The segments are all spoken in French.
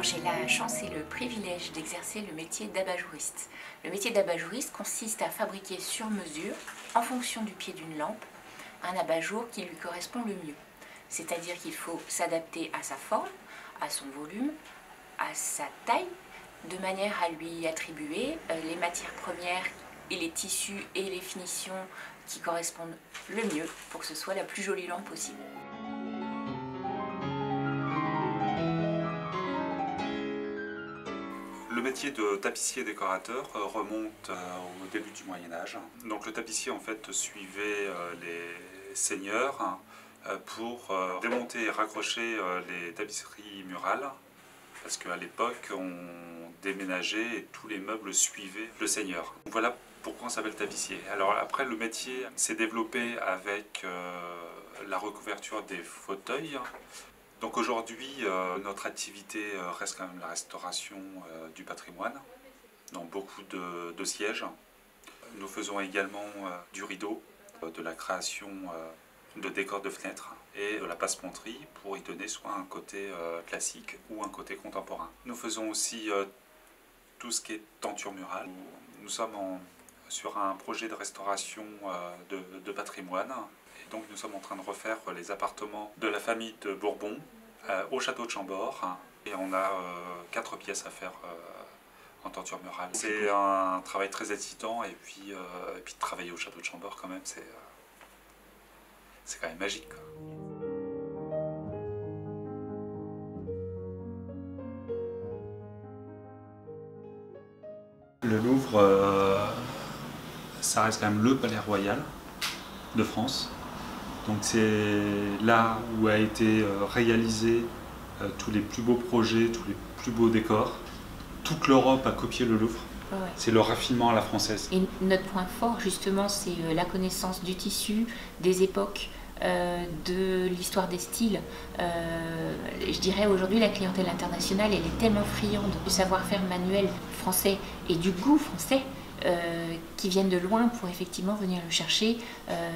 Alors j'ai la chance et le privilège d'exercer le métier d'abat-jouriste. Le métier d'abat-jouriste consiste à fabriquer sur mesure, en fonction du pied d'une lampe, un abat-jour qui lui correspond le mieux. C'est-à-dire qu'il faut s'adapter à sa forme, à son volume, à sa taille, de manière à lui attribuer les matières premières et les tissus et les finitions qui correspondent le mieux pour que ce soit la plus jolie lampe possible. Le métier de tapissier décorateur remonte au début du Moyen-Âge. Donc le tapissier en fait suivait les seigneurs pour démonter et raccrocher les tapisseries murales, parce qu'à l'époque on déménageait et tous les meubles suivaient le seigneur. Voilà pourquoi on s'appelle tapissier. Alors après le métier s'est développé avec la recouverture des fauteuils. Donc aujourd'hui, notre activité reste quand même la restauration du patrimoine, dans beaucoup de sièges. Nous faisons également du rideau, de la création de décors de fenêtres et de la passementerie pour y donner soit un côté classique ou un côté contemporain. Nous faisons aussi tout ce qui est tenture murale. Nous sommes sur un projet de restauration de patrimoine. Et donc nous sommes en train de refaire les appartements de la famille de Bourbon au château de Chambord. Et on a 4 pièces à faire en tenture murale. C'est un travail très excitant et puis de travailler au château de Chambord quand même, c'est quand même magique, quoi. Le Louvre, ça reste quand même le palais royal de France. Donc c'est là où a été réalisé tous les plus beaux projets, tous les plus beaux décors. Toute l'Europe a copié le Louvre. Ouais. C'est le raffinement à la française. Et notre point fort justement, c'est la connaissance du tissu, des époques, de l'histoire des styles. Je dirais aujourd'hui la clientèle internationale, elle est tellement friande du savoir-faire manuel français et du goût français qui viennent de loin pour effectivement venir le chercher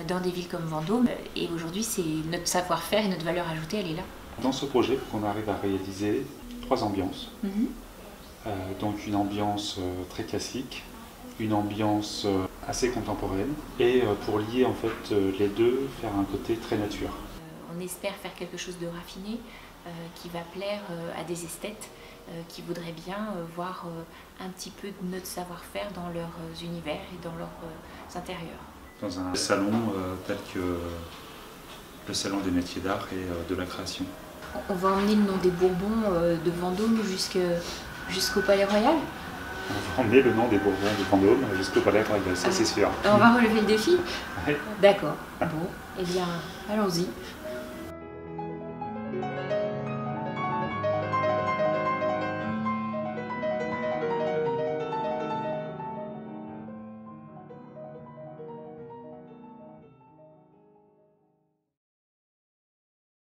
dans des villes comme Vendôme. Et aujourd'hui, c'est notre savoir-faire et notre valeur ajoutée, elle est là. Dans ce projet, on arrive à réaliser 3 ambiances. Donc une ambiance très classique, une ambiance assez contemporaine, et pour lier en fait les deux, faire un côté très nature. On espère faire quelque chose de raffiné qui va plaire à des esthètes qui voudraient bien voir un petit peu de notre savoir-faire dans leurs univers et dans leurs intérieurs. Dans un salon tel que le salon des métiers d'art et de la création. On va emmener le nom des Bourbons de Vendôme jusqu'au Palais Royal. On va emmener le nom des Bourbons de Vendôme jusqu'au Palais Royal, ça c'est sûr. On va relever le défi. Ouais. D'accord. Bon, eh bien, allons-y.